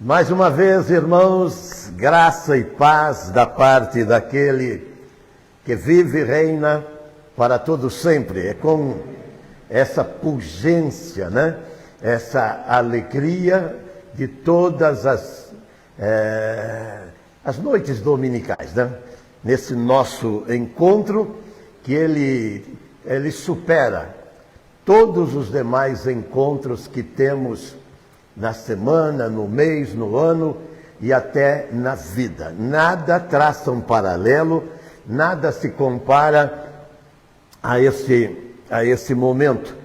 Mais uma vez, irmãos, graça e paz da parte daquele que vive e reina para todo sempre. É com essa pungência, né? Essa alegria de todas as noites dominicais, né? Nesse nosso encontro que ele supera todos os demais encontros que temos na semana, no mês, no ano e até na vida. Nada traça um paralelo, nada se compara a esse momento,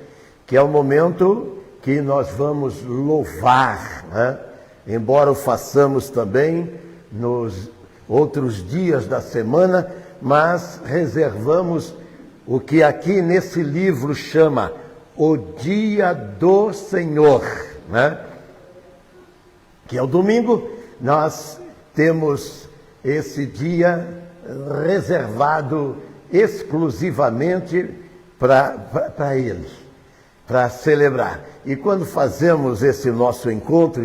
que é o momento que nós vamos louvar, né? Embora o façamos também nos outros dias da semana, mas reservamos o que aqui nesse livro chama o Dia do Senhor, né? Que é o domingo. Nós temos esse dia reservado exclusivamente para Ele, para celebrar. E quando fazemos esse nosso encontro,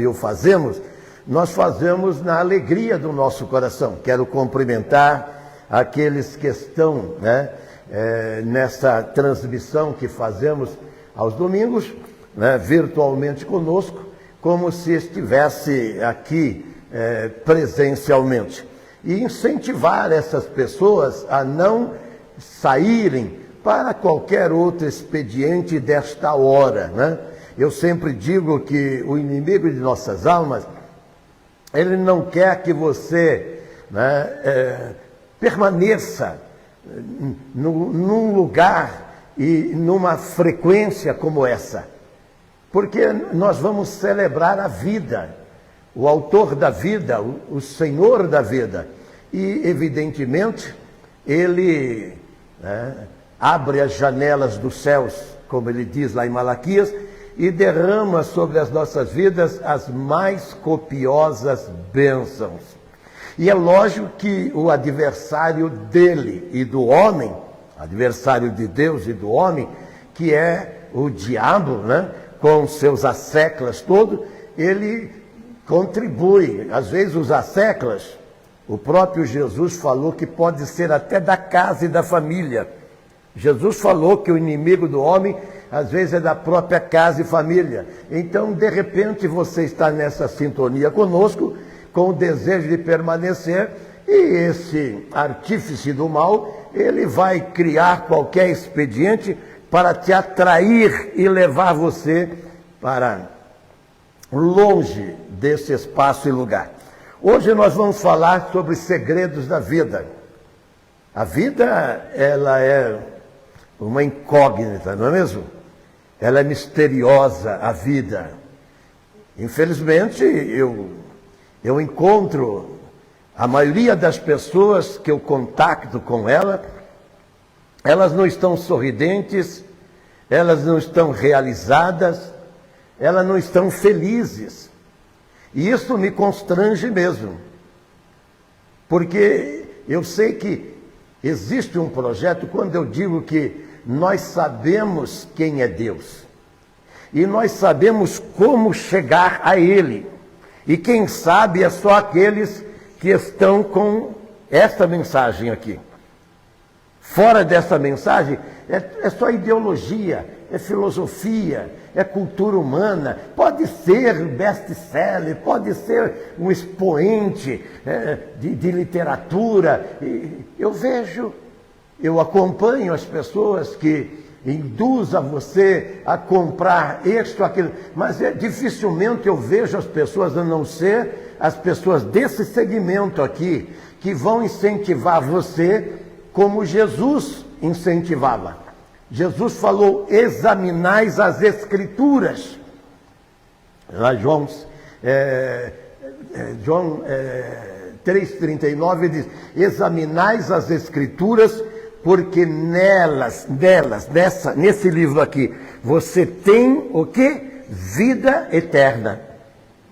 nós fazemos na alegria do nosso coração. Quero cumprimentar aqueles que estão, né, nessa transmissão que fazemos aos domingos, né, virtualmente conosco, como se estivesse aqui presencialmente. E incentivar essas pessoas a não saírem para qualquer outro expediente desta hora, né? Eu sempre digo que o inimigo de nossas almas, ele não quer que você, né, permaneça num lugar e numa frequência como essa. Porque nós vamos celebrar a vida, o autor da vida, o Senhor da vida. E, evidentemente, Ele, né, abre as janelas dos céus, como Ele diz lá em Malaquias, e derrama sobre as nossas vidas as mais copiosas bênçãos. E é lógico que o adversário dele e do homem, adversário de Deus e do homem, que é o diabo, né? Com seus asseclas todos, ele contribui. Às vezes os asseclas, o próprio Jesus falou que pode ser até da casa e da família. Jesus falou que o inimigo do homem, às vezes, é da própria casa e família. Então, de repente, você está nessa sintonia conosco, com o desejo de permanecer, e esse artífice do mal, ele vai criar qualquer expediente para te atrair e levar você para longe desse espaço e lugar. Hoje nós vamos falar sobre segredos da vida. A vida, ela é uma incógnita, não é mesmo? Ela é misteriosa, a vida. Infelizmente, eu encontro a maioria das pessoas que eu contacto com ela, elas não estão sorridentes, elas não estão realizadas, elas não estão felizes. E isso me constrange mesmo. Porque eu sei que existe um projeto, quando eu digo que nós sabemos quem é Deus. E nós sabemos como chegar a Ele. E quem sabe é só aqueles que estão com esta mensagem aqui. Fora dessa mensagem, é só ideologia, é filosofia, é cultura humana. Pode ser best-seller, pode ser um expoente de literatura. Eu acompanho as pessoas que induzem você a comprar isto, aquilo, mas dificilmente eu vejo as pessoas, a não ser as pessoas desse segmento aqui, que vão incentivar você como Jesus incentivava. Jesus falou: examinais as Escrituras. Lá João 3,39 diz: examinais as Escrituras, porque nesse livro aqui, você tem o quê? Vida eterna.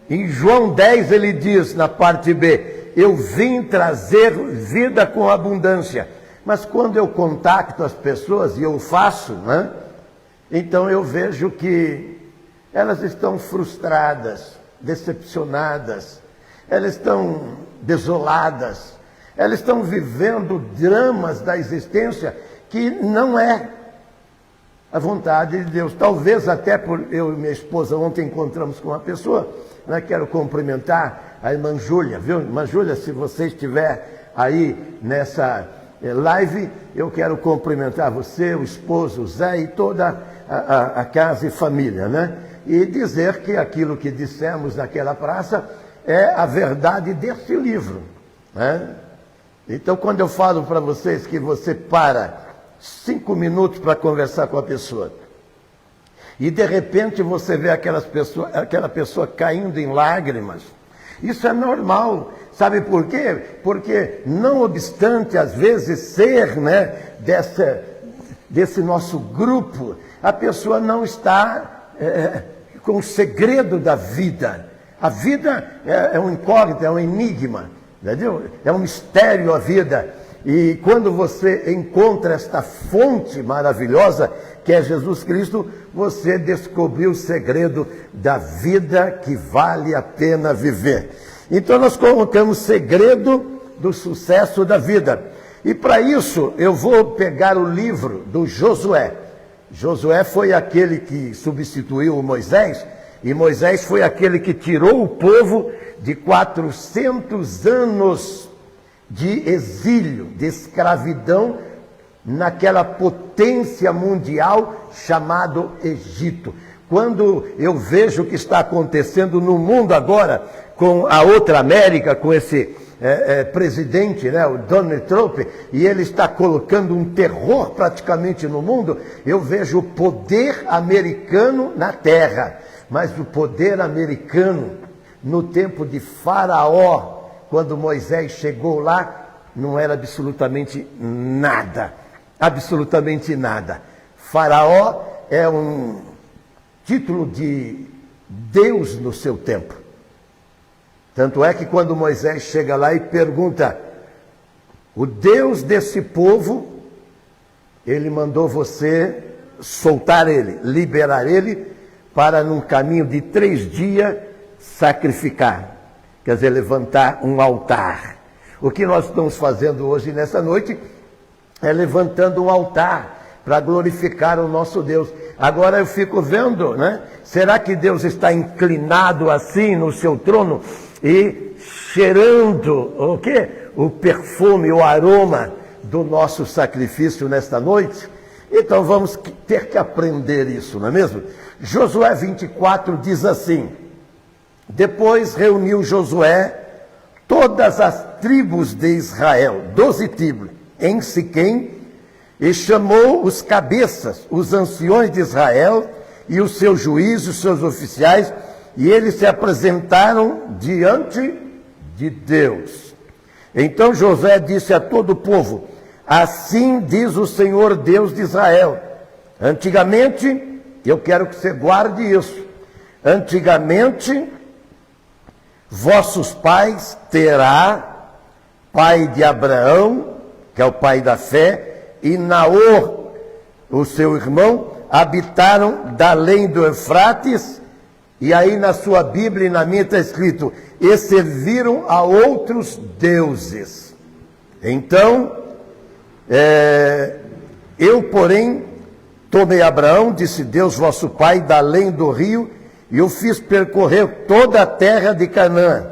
Em João 10 ele diz, na parte B: eu vim trazer vida com abundância. Mas quando eu contacto as pessoas, e eu faço, né? Então eu vejo que elas estão frustradas, decepcionadas, elas estão desoladas, elas estão vivendo dramas da existência que não é a vontade de Deus. Talvez até por eu e minha esposa ontem encontramos com uma pessoa, né? Quero cumprimentar a irmã Júlia, viu? Irmã Júlia, se você estiver aí nessa live, eu quero cumprimentar você, o esposo, o Zé e toda a casa e família, né? E dizer que aquilo que dissemos naquela praça é a verdade desse livro, né? Então, quando eu falo para vocês que você para 5 minutos para conversar com a pessoa, e de repente você vê aquela pessoa caindo em lágrimas, isso é normal. Sabe por quê? Porque, não obstante, às vezes, ser, né, desse nosso grupo, a pessoa não está com o segredo da vida. A vida é um incógnito, é um enigma, entendeu? É um mistério a vida. E quando você encontra esta fonte maravilhosa, que é Jesus Cristo, você descobriu o segredo da vida que vale a pena viver. Então nós colocamos segredo do sucesso da vida. E para isso eu vou pegar o livro do Josué. Josué foi aquele que substituiu o Moisés, e Moisés foi aquele que tirou o povo de 400 anos de exílio, de escravidão, naquela potência mundial chamado Egito. Quando eu vejo o que está acontecendo no mundo agora, com a outra América, com esse presidente, né, o Donald Trump, e ele está colocando um terror praticamente no mundo, eu vejo o poder americano na terra, mas o poder americano no tempo de Faraó, quando Moisés chegou lá, não era absolutamente nada. Absolutamente nada. Faraó é um título de Deus no seu tempo. Tanto é que quando Moisés chega lá e pergunta, o Deus desse povo, ele mandou você soltar ele, liberar ele, para num caminho de 3 dias sacrificar. Quer dizer, levantar um altar. O que nós estamos fazendo hoje, nessa noite, é levantando um altar para glorificar o nosso Deus. Agora eu fico vendo, né? Será que Deus está inclinado assim no seu trono e cheirando o quê? O perfume, o aroma do nosso sacrifício nesta noite? Então vamos ter que aprender isso, não é mesmo? Josué 24 diz assim: depois reuniu Josué todas as tribos de Israel, 12 tribos, em Siquém, e chamou os cabeças, os anciões de Israel, e os seus juízes, os seus oficiais, e eles se apresentaram diante de Deus. Então Josué disse a todo o povo: assim diz o Senhor Deus de Israel. Antigamente, eu quero que você guarde isso, antigamente, vossos pais, Terá, pai de Abraão, que é o pai da fé, e Naor, o seu irmão, habitaram da além do Eufrates, e aí na sua Bíblia e na minha está escrito, e serviram a outros deuses. Então, eu, porém, tomei Abraão, disse Deus vosso pai, da além do rio, e o fiz percorrer toda a terra de Canaã.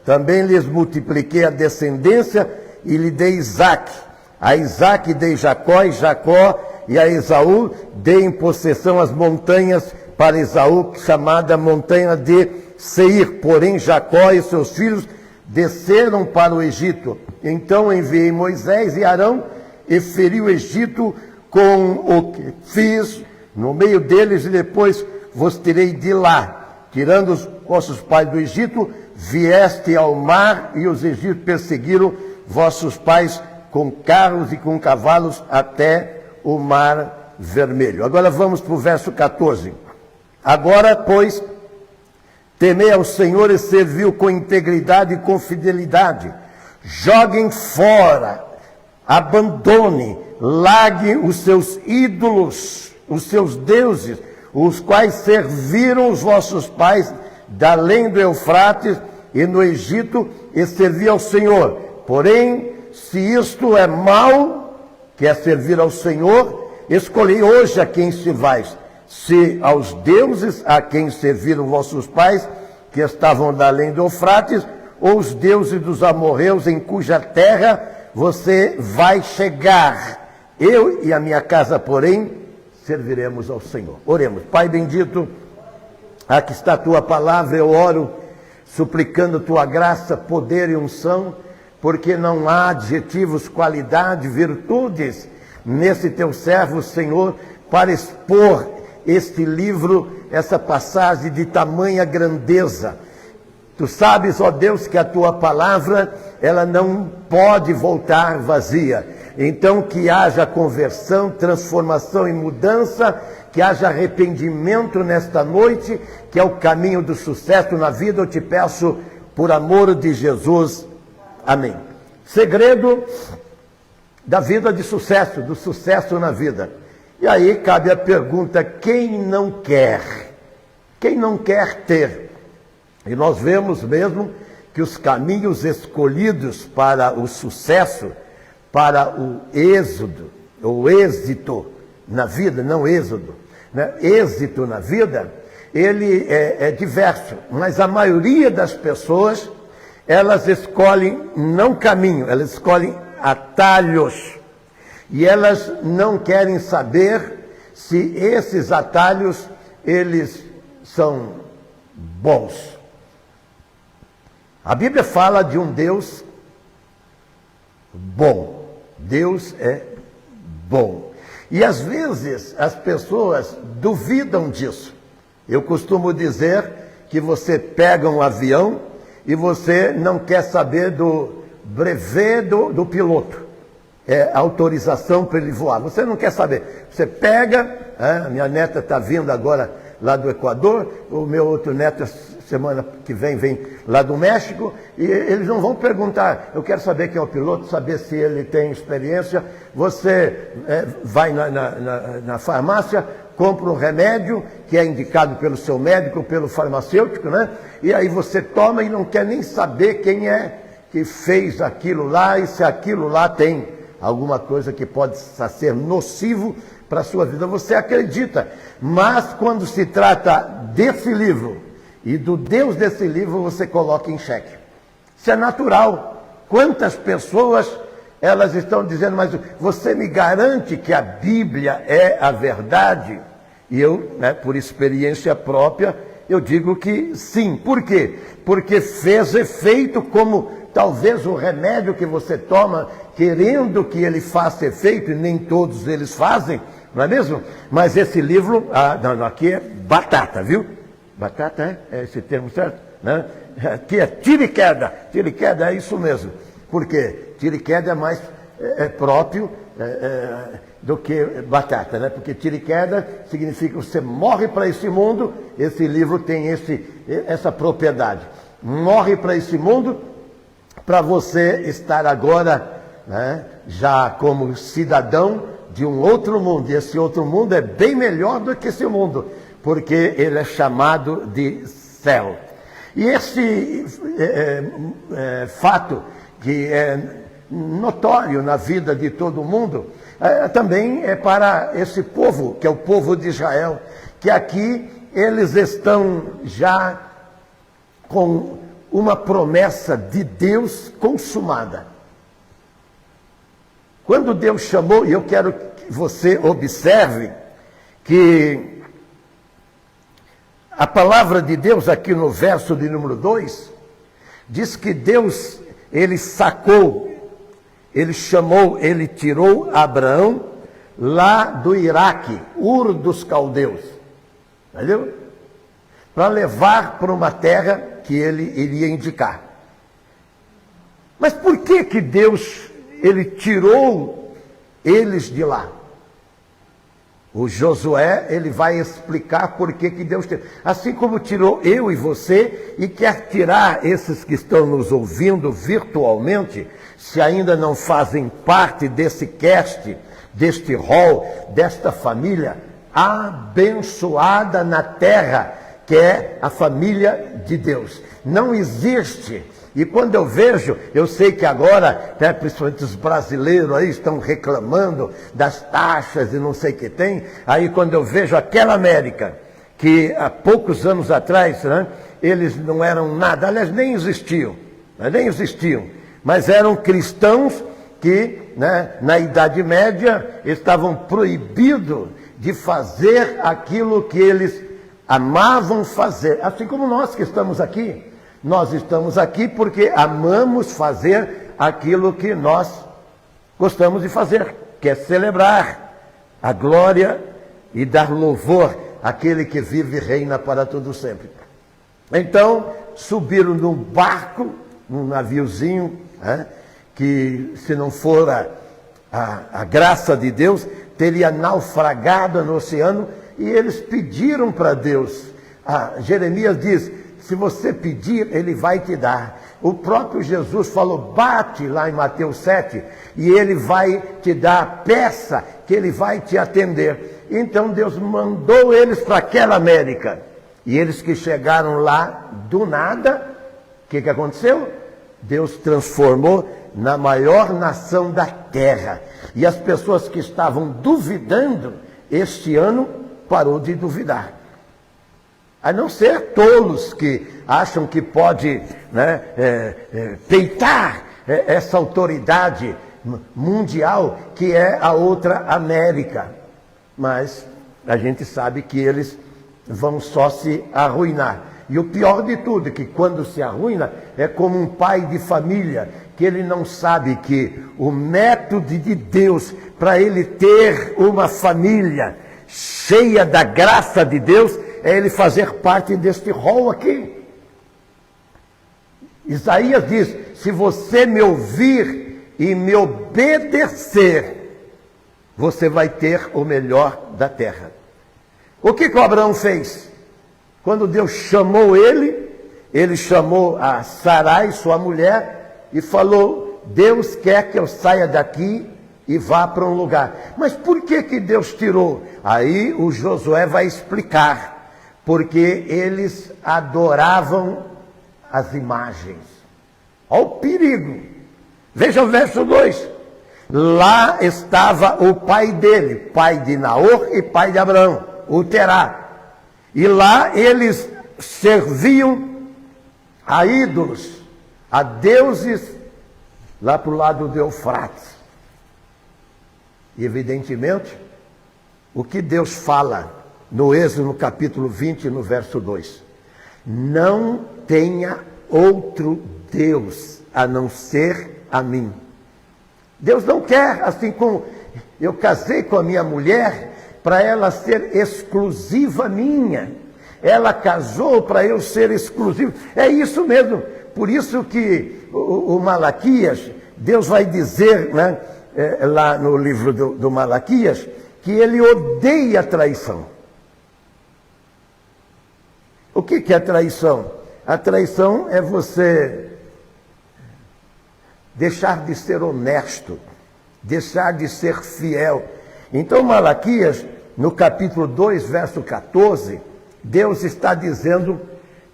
Também lhes multipliquei a descendência e lhe dei Isaque. A Isaque dei Jacó, e Jacó e a Esaú dei em possessão as montanhas para Esaú, chamada montanha de Seir. Porém Jacó e seus filhos desceram para o Egito. Então enviei Moisés e Arão e feri o Egito com o que fiz no meio deles, e depois vos tirei de lá. Tirando os vossos pais do Egito, vieste ao mar, e os egípcios perseguiram vossos pais com carros e com cavalos até o mar vermelho. Agora vamos para o verso 14. Agora, pois, temei ao Senhor e serviu com integridade e com fidelidade. Joguem fora, abandone, larguem os seus ídolos, os seus deuses, os quais serviram os vossos pais da além do Eufrates e no Egito, e servir ao Senhor. Porém, se isto é mal, que é servir ao Senhor, escolhi hoje a quem servais, se aos deuses a quem serviram vossos pais, que estavam da além do Eufrates, ou os deuses dos amorreus em cuja terra você vai chegar. Eu e a minha casa, porém, serviremos ao Senhor. Oremos. Pai bendito, aqui está a tua palavra, eu oro suplicando tua graça, poder e unção, porque não há adjetivos, qualidade, virtudes nesse teu servo, Senhor, para expor este livro, essa passagem de tamanha grandeza. Tu sabes, ó Deus, que a tua palavra, ela não pode voltar vazia. Então que haja conversão, transformação e mudança, que haja arrependimento nesta noite, que é o caminho do sucesso na vida. Eu te peço por amor de Jesus. Amém. Segredo da vida de sucesso, do sucesso na vida. E aí cabe a pergunta: quem não quer? Quem não quer ter? E nós vemos mesmo que os caminhos escolhidos para o sucesso, para o êxodo, ou êxito na vida, não êxodo, né? Êxito na vida, ele é diverso, mas a maioria das pessoas, elas escolhem não caminho, elas escolhem atalhos, e elas não querem saber se esses atalhos, eles são bons. A Bíblia fala de um Deus bom. Deus é bom. E às vezes as pessoas duvidam disso. Eu costumo dizer que você pega um avião e você não quer saber do brevet do piloto. É autorização para ele voar. Você não quer saber. Você pega, minha neta está vindo agora lá do Equador, o meu outro neto semana que vem lá do México, e eles não vão perguntar, eu quero saber quem é o piloto, saber se ele tem experiência. Você vai na farmácia, compra um remédio que é indicado pelo seu médico, pelo farmacêutico, né? E aí você toma e não quer nem saber quem é que fez aquilo lá e se aquilo lá tem alguma coisa que pode ser nocivo para a sua vida. Você acredita, mas quando se trata desse livro e do Deus desse livro, você coloca em xeque. Isso é natural. Quantas pessoas, elas estão dizendo, mas você me garante que a Bíblia é a verdade? E eu, por experiência própria, eu digo que sim. Por quê? Porque fez efeito, como talvez o remédio que você toma, querendo que ele faça efeito, e nem todos eles fazem, não é mesmo? Mas esse livro, não, aqui é batata, viu? Batata é esse termo certo? Né? Aqui é tira e queda. Tira e queda é isso mesmo. Por quê? Tira e queda é mais próprio do que batata, né? Porque tira e queda significa que você morre para esse mundo. Esse livro tem essa propriedade. Morre para esse mundo para você estar agora, né, já como cidadão de um outro mundo. E esse outro mundo é bem melhor do que esse mundo, porque ele é chamado de céu. E esse fato que é notório na vida de todo mundo, também é para esse povo, que é o povo de Israel, que aqui eles estão já com uma promessa de Deus consumada. Quando Deus chamou, e eu quero que você observe que a palavra de Deus aqui no verso de número 2, diz que Deus, ele sacou, ele chamou, ele tirou Abraão lá do Iraque, Ur dos Caldeus, entendeu? Para levar para uma terra que ele iria indicar. Mas por que Deus, ele tirou eles de lá? O Josué, ele vai explicar por que Deus tirou. Assim como tirou eu e você, e quer tirar esses que estão nos ouvindo virtualmente, se ainda não fazem parte desse cast, deste hall, desta família abençoada na terra, que é a família de Deus. Não existe. E quando eu vejo, eu sei que agora, né, principalmente os brasileiros aí estão reclamando das taxas e não sei o que tem. Aí quando eu vejo aquela América, que há poucos anos atrás, né, eles não eram nada, aliás, nem existiam, mas eram cristãos que, né, na Idade Média, estavam proibidos de fazer aquilo que eles amavam fazer, assim como nós que estamos aqui. Nós estamos aqui porque amamos fazer aquilo que nós gostamos de fazer, que é celebrar a glória e dar louvor àquele que vive e reina para todo sempre. Então, subiram num barco, num naviozinho, né, que se não for a graça de Deus, teria naufragado no oceano, e eles pediram para Deus. Jeremias diz: se você pedir, Ele vai te dar. O próprio Jesus falou: bate lá em Mateus 7, e Ele vai te dar, peça, que Ele vai te atender. Então Deus mandou eles para aquela América. E eles que chegaram lá do nada, o que aconteceu? Deus transformou na maior nação da terra. E as pessoas que estavam duvidando, este ano parou de duvidar. A não ser tolos que acham que pode, né, peitar essa autoridade mundial que é a outra América. Mas a gente sabe que eles vão só se arruinar. E o pior de tudo é que quando se arruina, é como um pai de família, que ele não sabe que o método de Deus para ele ter uma família cheia da graça de Deus é ele fazer parte deste rol aqui. Isaías diz: se você me ouvir e me obedecer, você vai ter o melhor da terra. O que o Abraão fez? Quando Deus chamou ele chamou a Sarai, sua mulher, e falou: Deus quer que eu saia daqui e vá para um lugar. Mas por que Deus tirou? Aí o Josué vai explicar. Porque eles adoravam as imagens. Olha o perigo. Veja o verso 2. Lá estava o pai dele, pai de Naor e pai de Abraão, o Terá. E lá eles serviam a ídolos, a deuses, lá para o lado do Eufrates. E evidentemente, o que Deus fala no Êxodo, no capítulo 20, no verso 2. Não tenha outro Deus a não ser a mim. Deus não quer, assim como eu casei com a minha mulher, para ela ser exclusiva minha. Ela casou para eu ser exclusivo. É isso mesmo. Por isso que o Malaquias, Deus vai dizer, né, lá no livro do Malaquias, que ele odeia a traição. O que é traição? A traição é você deixar de ser honesto, deixar de ser fiel. Então, Malaquias, no capítulo 2, verso 14, Deus está dizendo: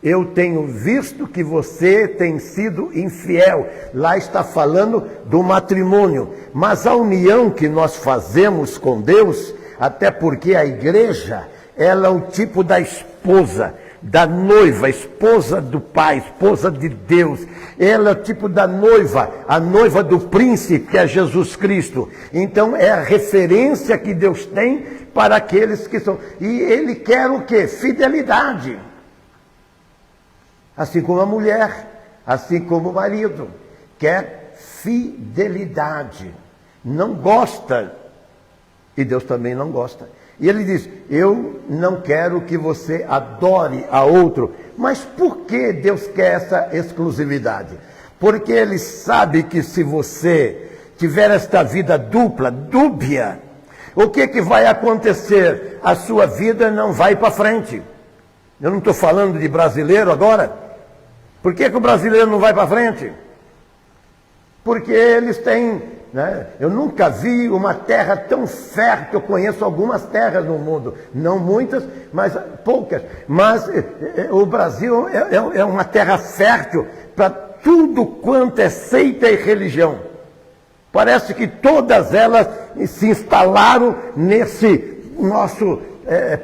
eu tenho visto que você tem sido infiel. Lá está falando do matrimônio. Mas a união que nós fazemos com Deus, até porque a igreja, ela é o tipo da esposa, da noiva, esposa do Pai, esposa de Deus. Ela é o tipo da noiva, a noiva do príncipe, que é Jesus Cristo. Então é a referência que Deus tem para aqueles que são. E Ele quer o quê? Fidelidade. Assim como a mulher, assim como o marido, quer fidelidade. Não gosta, e Deus também não gosta. E ele diz: eu não quero que você adore a outro. Mas por que Deus quer essa exclusividade? Porque Ele sabe que se você tiver esta vida dúbia, o que vai acontecer? A sua vida não vai para frente. Eu não estou falando de brasileiro agora. Por que o brasileiro não vai para frente? Porque eles têm né? Eu nunca vi uma terra tão fértil. Eu conheço algumas terras no mundo, não muitas, mas poucas. Mas o Brasil é uma terra fértil para tudo quanto é seita e religião. Parece que todas elas se instalaram nesse nosso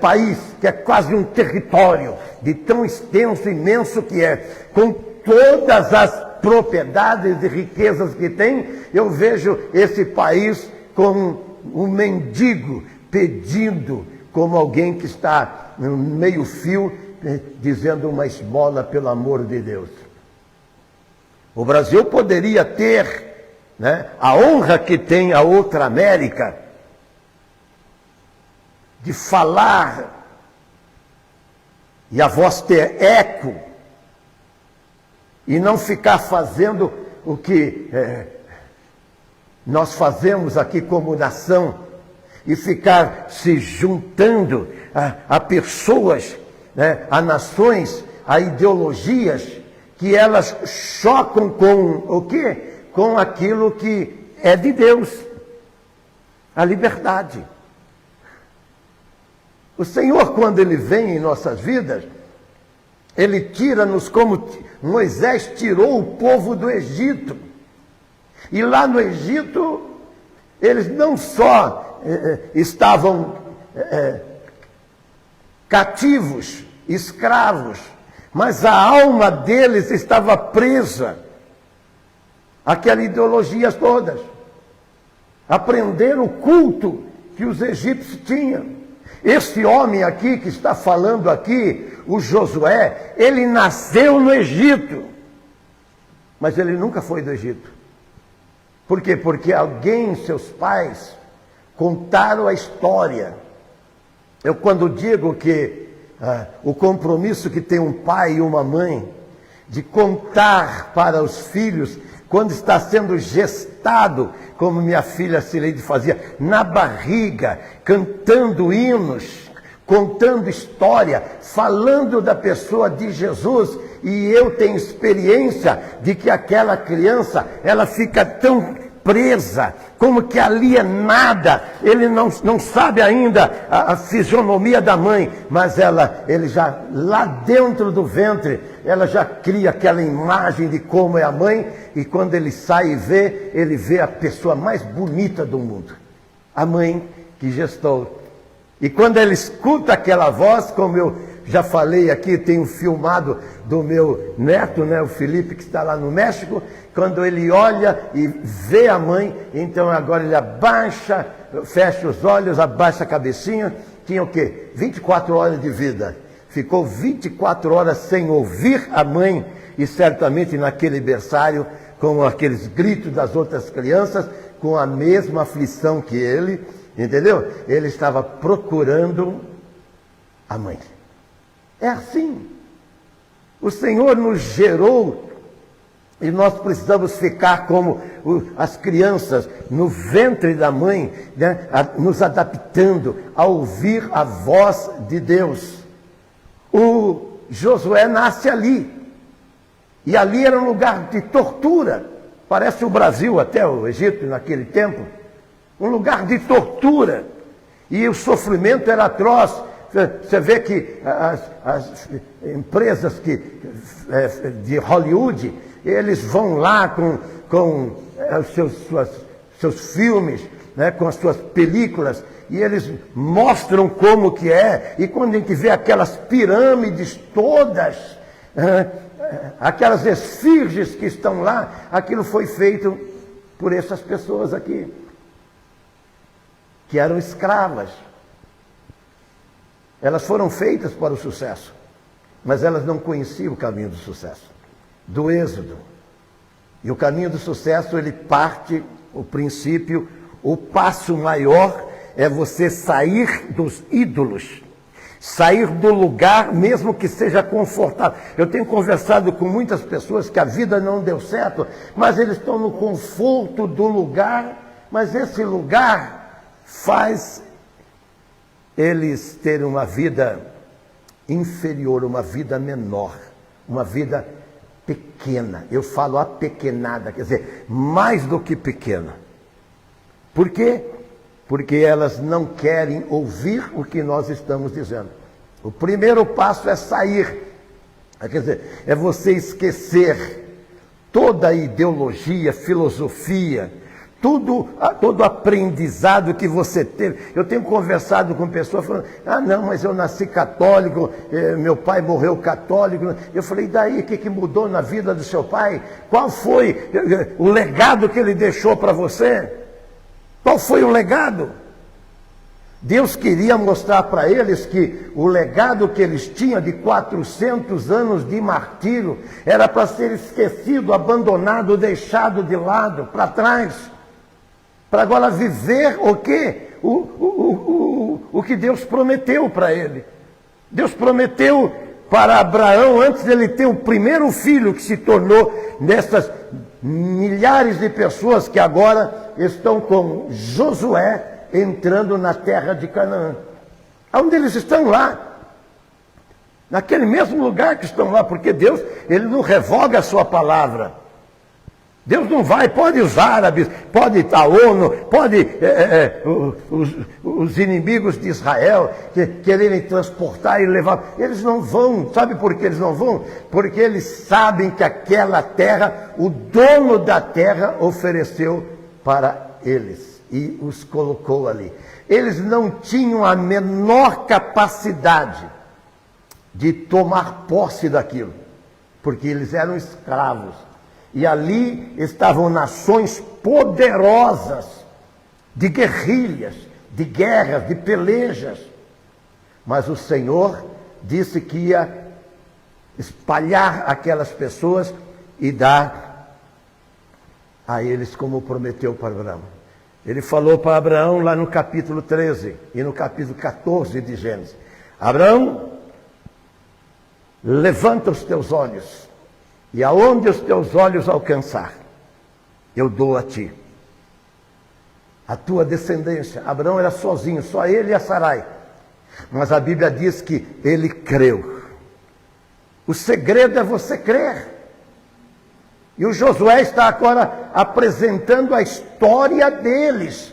país, que é quase um território, de tão extenso, imenso que é, com todas as propriedades e riquezas que tem. Eu vejo esse país como um mendigo pedindo, como alguém que está no meio-fio, dizendo uma esmola pelo amor de Deus. O Brasil poderia ter, né, a honra que tem a outra América de falar e a voz ter eco, e não ficar fazendo o que nós fazemos aqui como nação, e ficar se juntando a pessoas, né, a nações, a ideologias, que elas chocam com o quê? Com aquilo que é de Deus, a liberdade. O Senhor, quando Ele vem em nossas vidas, Ele tira-nos como Moisés tirou o povo do Egito. E lá no Egito, eles não só estavam cativos, escravos, mas a alma deles estava presa àquelas ideologias todas. Aprenderam o culto que os egípcios tinham. Esse homem aqui que está falando aqui, o Josué, ele nasceu no Egito, mas ele nunca foi do Egito. Por quê? Porque alguém, seus pais, contaram a história. Eu quando digo que o compromisso que tem um pai e uma mãe, de contar para os filhos, quando está sendo gestado, como minha filha Cileide fazia, na barriga, cantando hinos, contando história, falando da pessoa de Jesus, e eu tenho experiência de que aquela criança, ela fica tão presa, como que ali é nada, ele não sabe ainda a fisionomia da mãe, mas ele já, lá dentro do ventre, ela já cria aquela imagem de como é a mãe, e quando ele sai e vê, ele vê a pessoa mais bonita do mundo, a mãe que gestou. E quando ele escuta aquela voz, como eu já falei aqui, tenho filmado do meu neto, né, o Felipe, que está lá no México, quando ele olha e vê a mãe, então agora ele abaixa, fecha os olhos, abaixa a cabecinha, tinha o quê? 24 horas de vida. Ficou 24 horas sem ouvir a mãe, e certamente naquele berçário, com aqueles gritos das outras crianças, com a mesma aflição que ele, entendeu? Ele estava procurando a mãe. É assim. O Senhor nos gerou e nós precisamos ficar como as crianças no ventre da mãe, né, nos adaptando a ouvir a voz de Deus. O Josué nasce ali. E ali era um lugar de tortura. Parece o Brasil até o Egito naquele tempo. Um lugar de tortura. E o sofrimento era atroz. Você vê que as empresas de Hollywood, eles vão lá com seus filmes, né, com as suas películas, e eles mostram como que é. E quando a gente vê aquelas pirâmides todas, aquelas esfinges que estão lá, aquilo foi feito por essas pessoas aqui, que eram escravas. Elas foram feitas para o sucesso, mas elas não conheciam o caminho do sucesso, do êxodo. E o caminho do sucesso, ele parte, o princípio, o passo maior é você sair dos ídolos, sair do lugar, mesmo que seja confortável. Eu tenho conversado com muitas pessoas que a vida não deu certo, mas eles estão no conforto do lugar, mas esse lugar faz eles terem uma vida inferior, uma vida menor, uma vida pequena. Eu falo apequenada, quer dizer, mais do que pequena. Por quê? Porque elas não querem ouvir o que nós estamos dizendo. O primeiro passo é sair. Quer dizer, é você esquecer toda a ideologia, filosofia, todo aprendizado que você teve. Eu tenho conversado com pessoas falando, não, mas eu nasci católico, meu pai morreu católico. Eu falei, e daí, o que mudou na vida do seu pai? Qual foi o legado que ele deixou para você? Qual foi o legado? Deus queria mostrar para eles que o legado que eles tinham de 400 anos de martírio era para ser esquecido, abandonado, deixado de lado, para trás. Para agora viver o quê? O que Deus prometeu para ele. Deus prometeu para Abraão, antes dele ter o primeiro filho que se tornou nessas milhares de pessoas que agora estão com Josué entrando na terra de Canaã. Onde eles estão lá? Naquele mesmo lugar que estão lá, porque Deus, ele não revoga a sua palavra. Deus não vai, pode os árabes, pode a ONU, pode os inimigos de Israel quererem transportar e levar. Eles não vão, sabe por que eles não vão? Porque eles sabem que aquela terra, o dono da terra ofereceu para eles e os colocou ali. Eles não tinham a menor capacidade de tomar posse daquilo, porque eles eram escravos. E ali estavam nações poderosas, de guerrilhas, de guerras, de pelejas. Mas o Senhor disse que ia espalhar aquelas pessoas e dar a eles como prometeu para Abraão. Ele falou para Abraão lá no capítulo 13 e no capítulo 14 de Gênesis: Abraão, levanta os teus olhos, e aonde os teus olhos alcançar, eu dou a ti, a tua descendência. Abraão era sozinho, só ele e a Sarai. Mas a Bíblia diz que ele creu. O segredo é você crer. E o Josué está agora apresentando a história deles.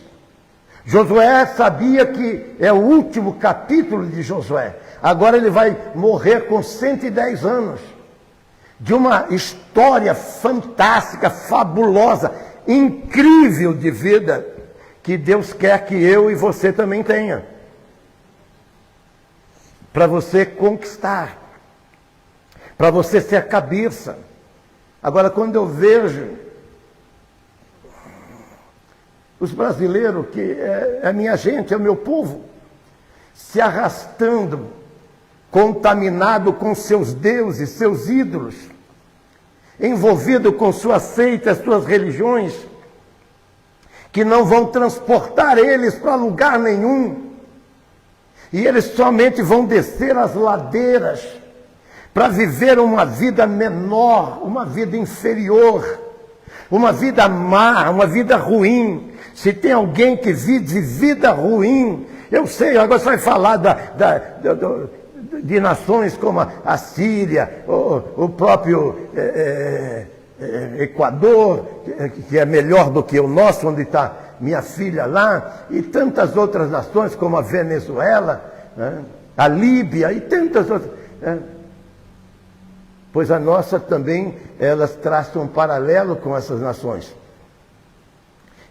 Josué sabia que é o último capítulo de Josué. Agora ele vai morrer com 110 anos. De uma história fantástica, fabulosa, incrível de vida, que Deus quer que eu e você também tenha. Para você conquistar. Para você ser a cabeça. Agora, quando eu vejo os brasileiros, que é a minha gente, é o meu povo, se arrastando, contaminado com seus deuses, seus ídolos, envolvido com suas seitas, suas religiões, que não vão transportar eles para lugar nenhum, e eles somente vão descer as ladeiras, para viver uma vida menor, uma vida inferior, uma vida má, uma vida ruim. Se tem alguém que vive vida ruim, eu sei, agora você vai falar de nações como a Síria, o próprio Equador, que é melhor do que o nosso, onde está minha filha lá, e tantas outras nações como a Venezuela, né, a Líbia e tantas outras. Pois a nossa também, elas traçam um paralelo com essas nações.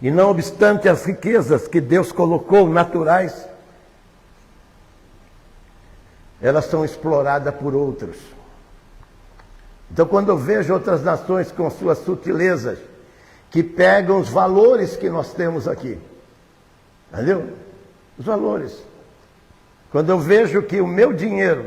E não obstante as riquezas que Deus colocou naturais, elas são exploradas por outros. Então, quando eu vejo outras nações com suas sutilezas, que pegam os valores que nós temos aqui, entendeu? Os valores. Quando eu vejo que o meu dinheiro,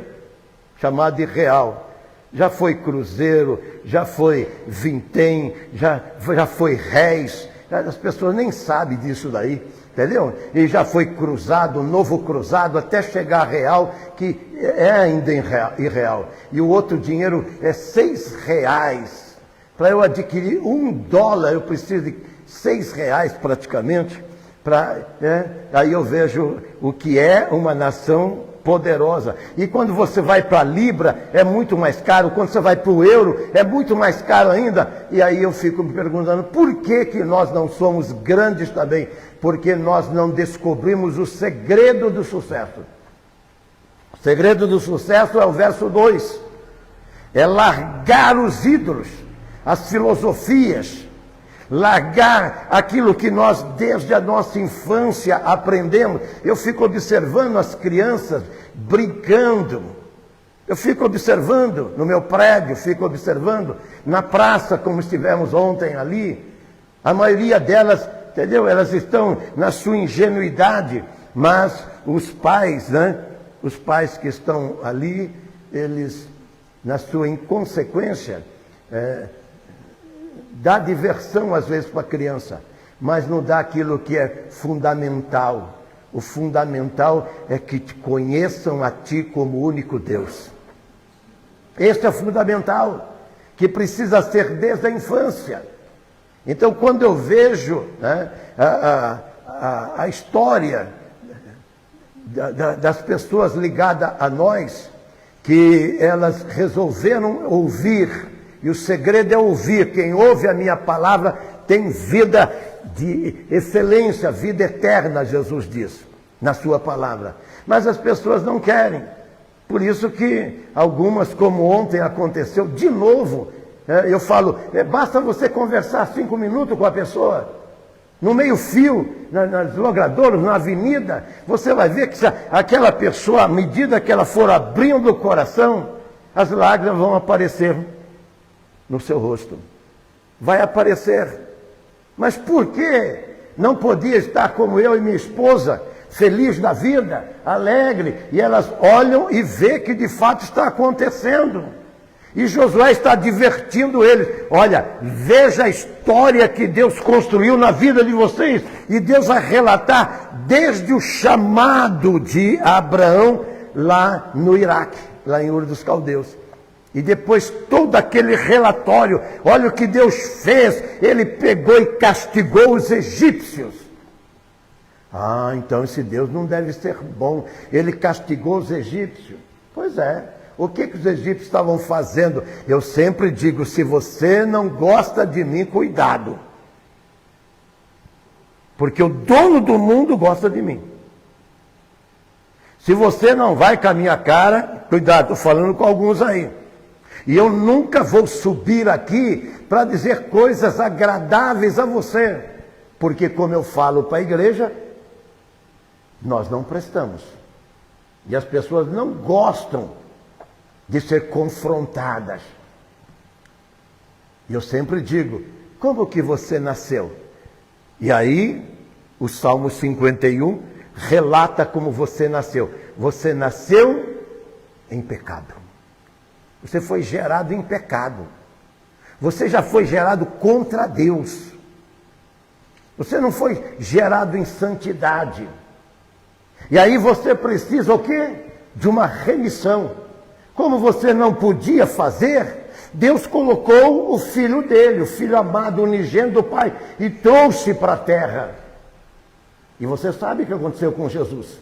chamado de real, já foi cruzeiro, já foi vintém, já foi réis. As pessoas nem sabem disso daí, entendeu? E já foi cruzado, novo cruzado, até chegar a real, que é ainda irreal. E o outro dinheiro é R$6. Para eu adquirir $1, eu preciso de R$6 praticamente. Aí eu vejo o que é uma nação poderosa. E quando você vai para a Libra, é muito mais caro. Quando você vai para o euro, é muito mais caro ainda. E aí eu fico me perguntando, por que que nós não somos grandes também? Porque nós não descobrimos o segredo do sucesso. O segredo do sucesso é o verso 2. É largar os ídolos, as filosofias, largar aquilo que nós desde a nossa infância aprendemos. Eu fico observando as crianças brincando, eu fico observando no meu prédio, fico observando na praça, como estivemos ontem ali. A maioria delas, entendeu? Elas estão na sua ingenuidade, mas os pais, né? Os pais que estão ali, eles, na sua inconsequência, dá diversão às vezes para a criança, mas não dá aquilo que é fundamental. O fundamental é que te conheçam a ti como único Deus. Este é o fundamental, que precisa ser desde a infância. Então, quando eu vejo, né, a história das pessoas ligadas a nós, que elas resolveram ouvir, e o segredo é ouvir. Quem ouve a minha palavra tem vida de excelência, vida eterna, Jesus diz, na sua palavra. Mas as pessoas não querem. Por isso que algumas, como ontem aconteceu, de novo, eu falo, basta você conversar 5 minutos com a pessoa, no meio-fio, nas logradoras, na avenida, você vai ver que se aquela pessoa, à medida que ela for abrindo o coração, as lágrimas vão aparecer no seu rosto. Vai aparecer. Mas por que não podia estar como eu e minha esposa, feliz da vida, alegre, e elas olham e vê que de fato está acontecendo? E Josué está divertindo eles. Olha, veja a história que Deus construiu na vida de vocês. E Deus vai relatar desde o chamado de Abraão lá no Iraque, lá em Ur dos Caldeus. E depois todo aquele relatório, olha o que Deus fez. Ele pegou e castigou os egípcios. Ah, então esse Deus não deve ser bom. Ele castigou os egípcios. Pois é. O que os egípcios estavam fazendo? Eu sempre digo, se você não gosta de mim, cuidado. Porque o dono do mundo gosta de mim. Se você não vai com a minha cara, cuidado, estou falando com alguns aí. E eu nunca vou subir aqui para dizer coisas agradáveis a você. Porque como eu falo para a igreja, nós não prestamos. E as pessoas não gostam de ser confrontadas. E eu sempre digo, como que você nasceu? E aí, o Salmo 51 relata como você nasceu. Você nasceu em pecado. Você foi gerado em pecado. Você já foi gerado contra Deus. Você não foi gerado em santidade. E aí você precisa o quê? De uma remissão. Como você não podia fazer, Deus colocou o filho dele, o filho amado, unigênito do Pai, e trouxe para a terra. E você sabe o que aconteceu com Jesus.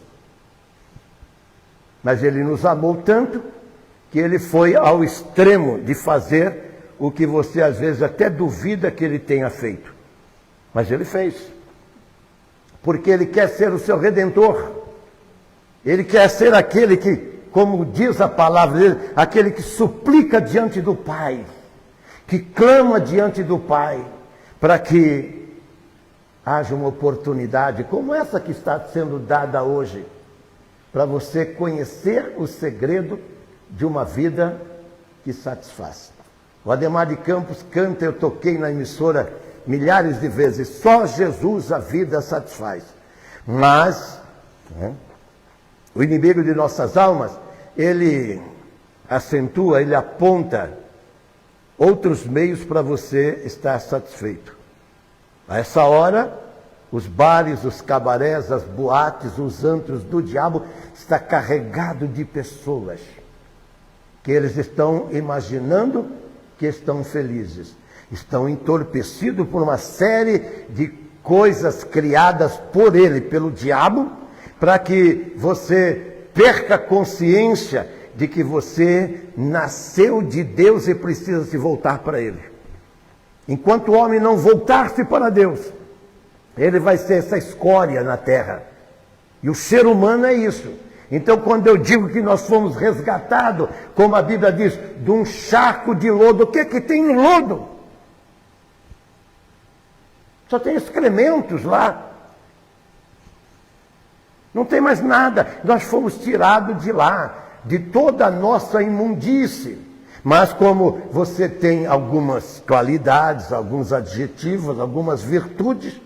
Mas ele nos amou tanto, que ele foi ao extremo de fazer o que você às vezes até duvida que ele tenha feito. Mas ele fez. Porque ele quer ser o seu redentor. Ele quer ser aquele que, como diz a palavra dele, aquele que suplica diante do Pai, que clama diante do Pai, para que haja uma oportunidade como essa que está sendo dada hoje, para você conhecer o segredo de uma vida que satisfaz. O Ademar de Campos canta, eu toquei na emissora milhares de vezes, só Jesus a vida satisfaz. Mas, o inimigo de nossas almas, ele acentua, ele aponta outros meios para você estar satisfeito. A essa hora, os bares, os cabarés, as boates, os antros do diabo está carregado de pessoas que eles estão imaginando que estão felizes. Estão entorpecidos por uma série de coisas criadas por ele, pelo diabo, para que você perca a consciência de que você nasceu de Deus e precisa se voltar para Ele. Enquanto o homem não voltar-se para Deus, ele vai ser essa escória na terra. E o ser humano é isso. Então, quando eu digo que nós fomos resgatados, como a Bíblia diz, de um charco de lodo, o que é que tem no lodo? Só tem excrementos lá. Não tem mais nada. Nós fomos tirados de lá, de toda a nossa imundície. Mas como você tem algumas qualidades, alguns adjetivos, algumas virtudes,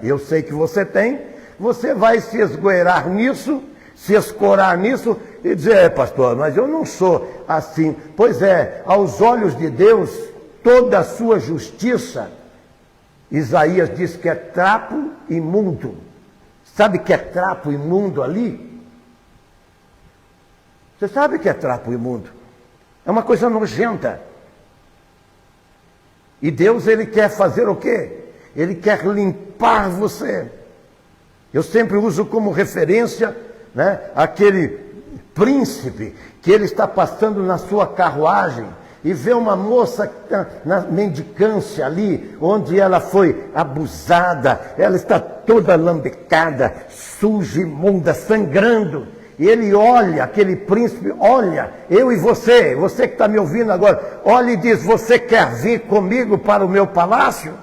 eu sei que você tem, você vai se esgoelar nisso, se escorar nisso e dizer, pastor, mas eu não sou assim. Pois é, aos olhos de Deus, toda a sua justiça, Isaías diz que é trapo imundo. Sabe que é trapo imundo ali? Você sabe que é trapo imundo? É uma coisa nojenta. E Deus, Ele quer fazer o quê? Ele quer limpar você. Eu sempre uso como referência, aquele príncipe que ele está passando na sua carruagem e vê uma moça na mendicância ali, onde ela foi abusada, ela está toda lambecada, suja, imunda, sangrando. E ele olha, aquele príncipe, olha, eu e você que está me ouvindo agora, olha e diz, você quer vir comigo para o meu palácio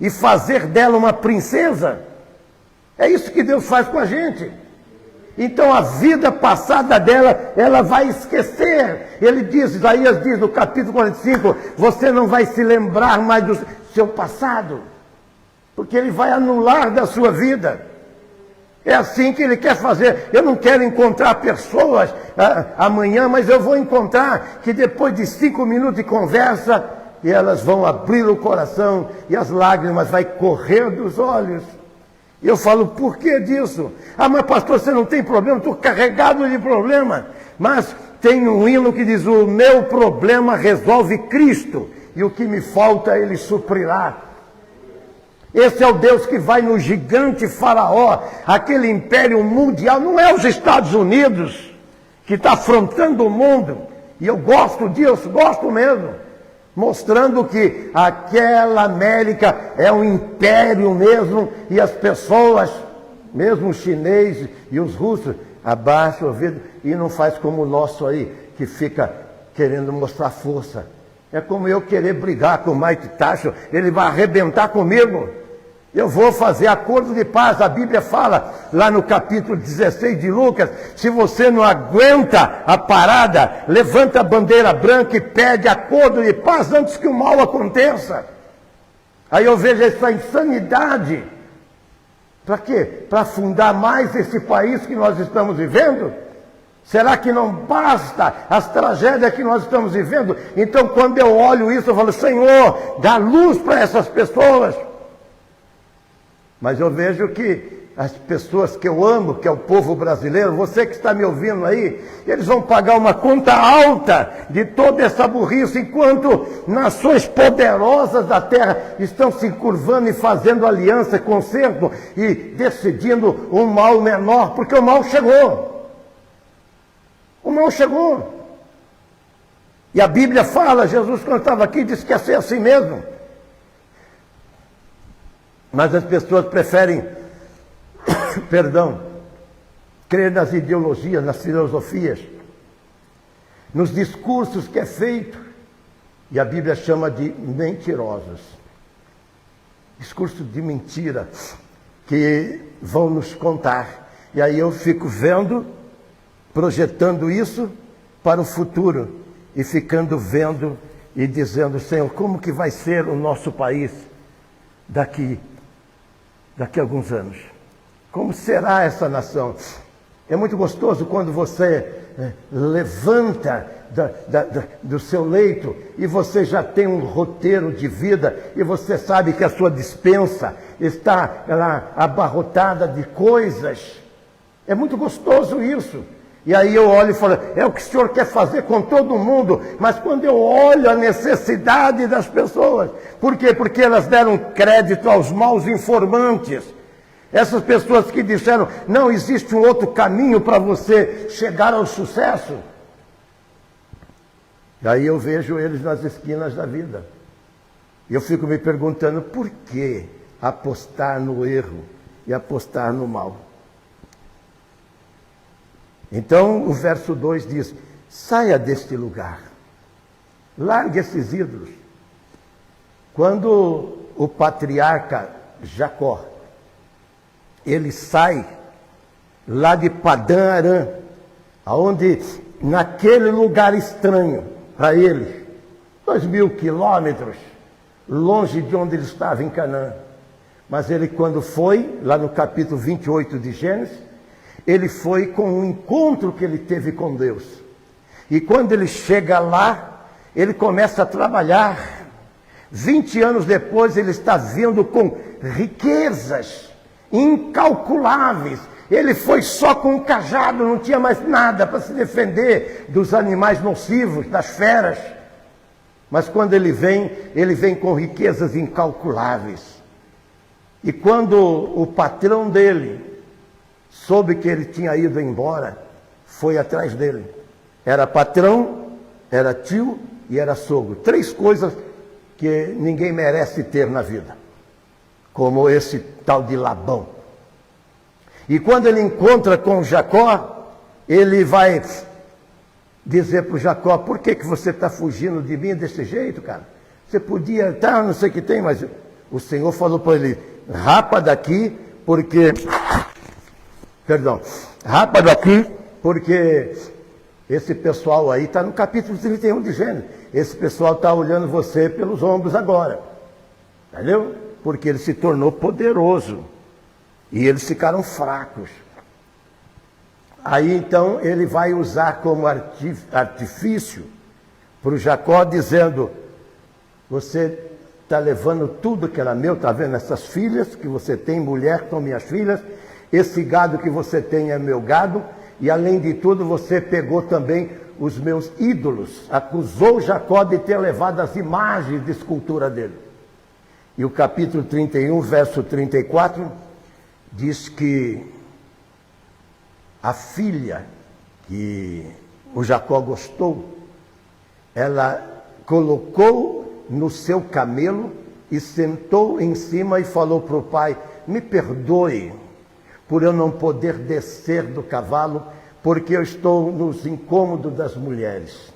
e fazer dela uma princesa? É isso que Deus faz com a gente. Então a vida passada dela, ela vai esquecer. Ele diz, Isaías diz no capítulo 45, você não vai se lembrar mais do seu passado, porque ele vai anular da sua vida. É assim que ele quer fazer. Eu não quero encontrar pessoas amanhã, mas eu vou encontrar que depois de 5 minutos de conversa, e elas vão abrir o coração e as lágrimas vão correr dos olhos. E eu falo, por que disso? Ah, mas pastor, você não tem problema? Estou carregado de problema. Mas tem um hino que diz, o meu problema resolve Cristo, e o que me falta Ele suprirá. Esse é o Deus que vai no gigante faraó, aquele império mundial. Não é os Estados Unidos que está afrontando o mundo. E eu gosto disso, gosto mesmo. Mostrando que aquela América é um império mesmo. E as pessoas, mesmo os chineses e os russos, abaixam o ouvido e não faz como o nosso aí, que fica querendo mostrar força. É como eu querer brigar com o Mike Tyson, ele vai arrebentar comigo. Eu vou fazer acordo de paz. A Bíblia fala, lá no capítulo 16 de Lucas, se você não aguenta a parada, levanta a bandeira branca e pede acordo de paz antes que o mal aconteça. Aí eu vejo essa insanidade. Para quê? Para afundar mais esse país que nós estamos vivendo? Será que não basta as tragédias que nós estamos vivendo? Então, quando eu olho isso, eu falo, Senhor, dá luz para essas pessoas. Mas eu vejo que as pessoas que eu amo, que é o povo brasileiro, você que está me ouvindo aí, eles vão pagar uma conta alta de toda essa burrice, enquanto nações poderosas da terra estão se curvando e fazendo aliança, concerto e decidindo um mal menor, porque o mal chegou. O mal chegou. E a Bíblia fala, Jesus quando estava aqui disse que ia ser assim mesmo. Mas as pessoas preferem, crer nas ideologias, nas filosofias, nos discursos que é feito, e a Bíblia chama de mentirosos. Discurso de mentira, que vão nos contar. E aí eu fico vendo, projetando isso para o futuro, e ficando vendo e dizendo, Senhor, como que vai ser o nosso país daqui a alguns anos? Como será essa nação? É muito gostoso quando você levanta do seu leito e você já tem um roteiro de vida e você sabe que a sua despensa está lá abarrotada de coisas. É muito gostoso isso. E aí eu olho e falo, é o que o Senhor quer fazer com todo mundo. Mas quando eu olho a necessidade das pessoas, por quê? Porque elas deram crédito aos maus informantes. Essas pessoas que disseram, não existe um outro caminho para você chegar ao sucesso. Daí eu vejo eles nas esquinas da vida. E eu fico me perguntando, por que apostar no erro e apostar no mal? Então o verso 2 diz, saia deste lugar, largue esses ídolos. Quando o patriarca Jacó, ele sai lá de Padã Arã, aonde naquele lugar estranho para ele, 2.000 quilômetros longe de onde ele estava em Canaã. Mas ele, quando foi, lá no capítulo 28 de Gênesis, ele foi com um encontro que ele teve com Deus. E quando ele chega lá, ele começa a trabalhar. 20 anos depois, ele está vindo com riquezas incalculáveis. Ele foi só com um cajado, não tinha mais nada para se defender dos animais nocivos, das feras. Mas quando ele vem com riquezas incalculáveis. E quando o patrão dele soube que ele tinha ido embora, foi atrás dele. Era patrão, era tio e era sogro. 3 coisas que ninguém merece ter na vida, como esse tal de Labão. E quando ele encontra com Jacó, ele vai dizer para o Jacó, por que você está fugindo de mim desse jeito, cara? Você podia estar, não sei o que tem, mas o Senhor falou para ele, rapa daqui, porque esse pessoal aí está no capítulo 31 de Gênesis. Esse pessoal está olhando você pelos ombros agora. Entendeu? Porque ele se tornou poderoso. E eles ficaram fracos. Aí então ele vai usar como artifício para o Jacó, dizendo, você está levando tudo que era meu, está vendo essas filhas que você tem, mulher, são minhas filhas, esse gado que você tem é meu gado, e além de tudo você pegou também os meus ídolos. Acusou Jacó de ter levado as imagens de escultura dele. E o capítulo 31, verso 34, diz que a filha que o Jacó gostou, ela colocou no seu camelo e sentou em cima e falou para o pai, me perdoe por eu não poder descer do cavalo, porque eu estou nos incômodos das mulheres.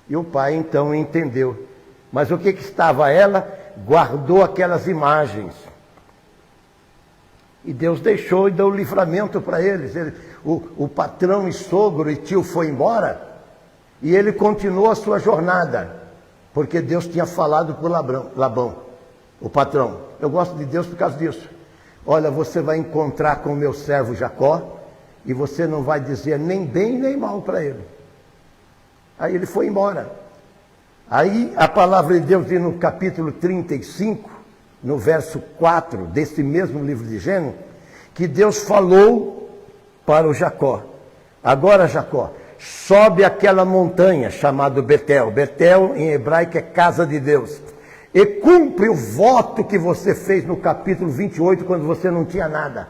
E o pai então entendeu. Mas o que estava ela? Guardou aquelas imagens. E Deus deixou e deu livramento para eles. O patrão e sogro e tio foi embora, e ele continuou a sua jornada, porque Deus tinha falado por Labão, o patrão. Eu gosto de Deus por causa disso. Olha, você vai encontrar com o meu servo Jacó, e você não vai dizer nem bem nem mal para ele. Aí ele foi embora. Aí a palavra de Deus diz no capítulo 35, no verso 4 desse mesmo livro de Gênesis, que Deus falou para o Jacó, agora Jacó, sobe aquela montanha chamada Betel. Betel em hebraico é casa de Deus. E cumpre o voto que você fez no capítulo 28, quando você não tinha nada.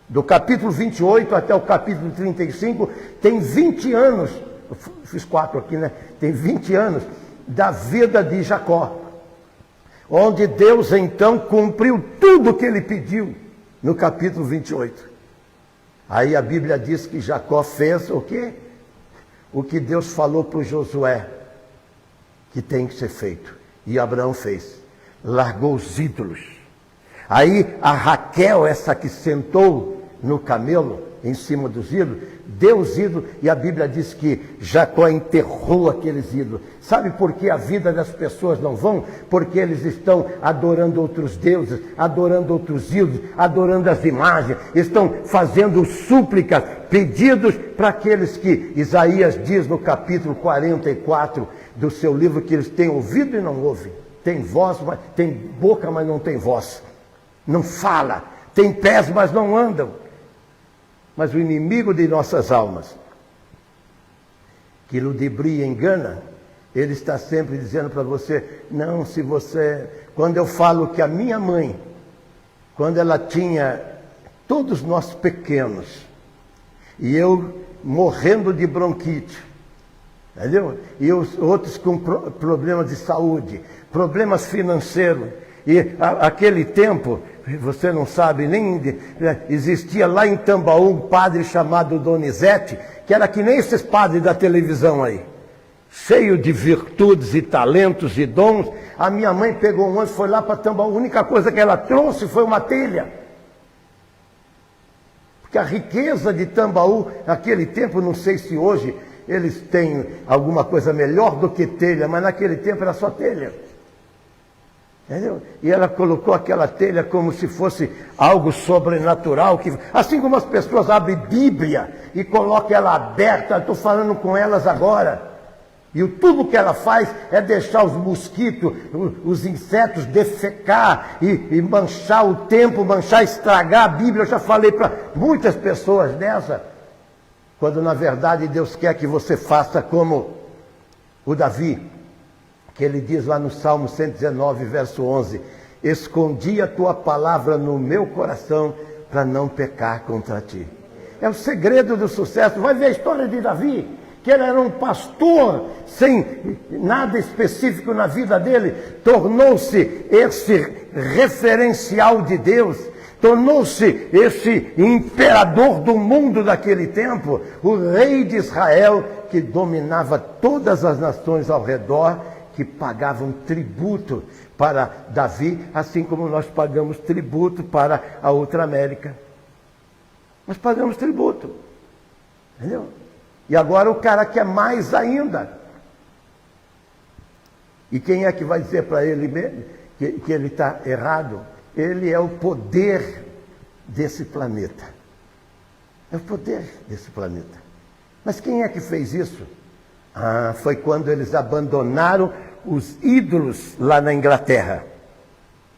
Do capítulo 28 até o capítulo 35, tem 20 anos, eu fiz 4 aqui, né? Tem 20 anos da vida de Jacó, onde Deus então cumpriu tudo que ele pediu no capítulo 28. Aí a Bíblia diz que Jacó fez o quê? O que Deus falou para o Josué, que tem que ser feito. E Abraão fez, largou os ídolos. Aí a Raquel, essa que sentou no camelo, em cima dos ídolos, deu os ídolos, e a Bíblia diz que Jacó enterrou aqueles ídolos. Sabe por que a vida das pessoas não vão? Porque eles estão adorando outros deuses, adorando outros ídolos, adorando as imagens, estão fazendo súplicas, pedidos para aqueles que Isaías diz no capítulo 44 do seu livro, que eles têm ouvido e não ouvem, tem voz, mas tem boca, mas não tem voz, não fala, tem pés, mas não andam. Mas o inimigo de nossas almas, que ludibria e engana, ele está sempre dizendo para você, não, se você... Quando eu falo que a minha mãe, quando ela tinha todos nós pequenos, e eu morrendo de bronquite, entendeu? E os outros com problemas de saúde, problemas financeiros. E aquele tempo, você não sabe nem, existia lá em Tambaú um padre chamado Donizete, que era que nem esses padres da televisão aí, cheio de virtudes e talentos e dons. A minha mãe pegou um ônibus, foi lá para Tambaú, a única coisa que ela trouxe foi uma telha. Porque a riqueza de Tambaú, naquele tempo, não sei se hoje eles têm alguma coisa melhor do que telha, mas naquele tempo era só telha. Entendeu? E ela colocou aquela telha como se fosse algo sobrenatural, que, assim como as pessoas abrem Bíblia e colocam ela aberta, estou falando com elas agora. E tudo que ela faz é deixar os mosquitos, os insetos defecar e manchar o tempo, estragar a Bíblia. Eu já falei para muitas pessoas dessa, quando na verdade Deus quer que você faça como o Davi, que ele diz lá no Salmo 119, verso 11, escondi a tua palavra no meu coração para não pecar contra ti. É o segredo do sucesso. Vai ver a história de Davi, que ele era um pastor sem nada específico na vida dele, tornou-se esse referencial de Deus, tornou-se esse imperador do mundo daquele tempo, o rei de Israel, que dominava todas as nações ao redor, que pagavam tributo para Davi, assim como nós pagamos tributo para a outra América. Nós pagamos tributo, entendeu? E agora o cara quer mais ainda. E quem é que vai dizer para ele mesmo que ele está errado? Ele é o poder desse planeta. É o poder desse planeta. Mas quem é que fez isso? Foi quando eles abandonaram os ídolos lá na Inglaterra.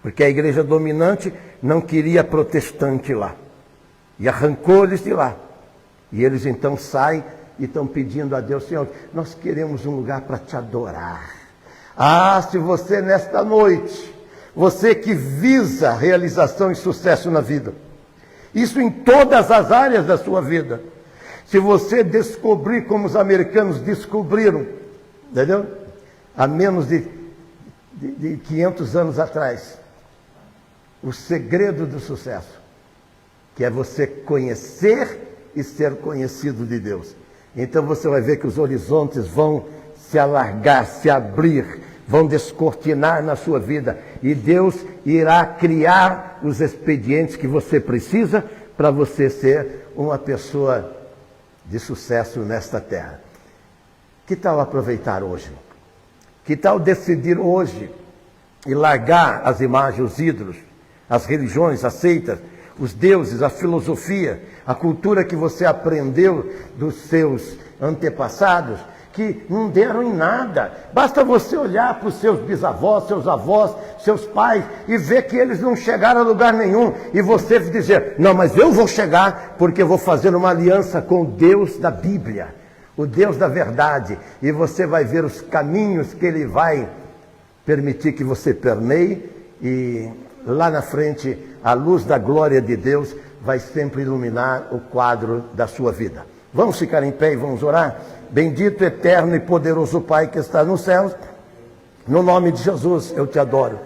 Porque a igreja dominante não queria protestante lá. E arrancou-eles de lá. E eles então saem e estão pedindo a Deus, Senhor, nós queremos um lugar para te adorar. Se você nesta noite, você que visa realização e sucesso na vida, isso em todas as áreas da sua vida, se você descobrir como os americanos descobriram, entendeu? Há menos de 500 anos atrás, o segredo do sucesso, que é você conhecer e ser conhecido de Deus. Então você vai ver que os horizontes vão se alargar, se abrir, vão descortinar na sua vida. E Deus irá criar os expedientes que você precisa para você ser uma pessoa de sucesso nesta terra. Que tal aproveitar hoje? Que tal decidir hoje e largar as imagens, os ídolos, as religiões, as seitas, os deuses, a filosofia, a cultura que você aprendeu dos seus antepassados, que não deram em nada. Basta você olhar para os seus bisavós, seus avós, seus pais e ver que eles não chegaram a lugar nenhum. E você dizer, não, mas eu vou chegar porque eu vou fazer uma aliança com o Deus da Bíblia, o Deus da verdade. E você vai ver os caminhos que Ele vai permitir que você permeie e lá na frente a luz da glória de Deus vai sempre iluminar o quadro da sua vida. Vamos ficar em pé e vamos orar? Bendito, eterno e poderoso Pai que está nos céus, no nome de Jesus eu te adoro.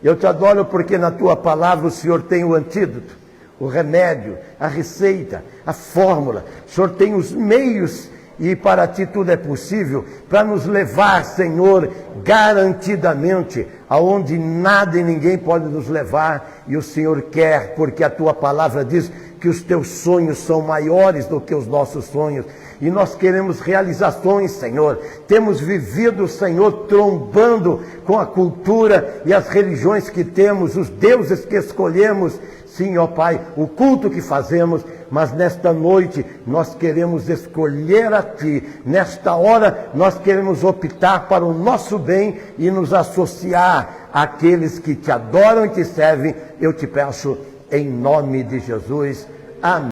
Eu te adoro porque na tua palavra o Senhor tem o antídoto, o remédio, a receita, a fórmula. O Senhor tem os meios e para ti tudo é possível, para nos levar, Senhor, garantidamente, aonde nada e ninguém pode nos levar, e o Senhor quer, porque a tua palavra diz que os teus sonhos são maiores do que os nossos sonhos, e nós queremos realizações, Senhor. Temos vivido, Senhor, trombando com a cultura e as religiões que temos, os deuses que escolhemos, sim, ó Pai, o culto que fazemos, mas nesta noite nós queremos escolher a Ti. Nesta hora nós queremos optar para o nosso bem e nos associar àqueles que Te adoram e Te servem. Eu te peço em nome de Jesus. Amém.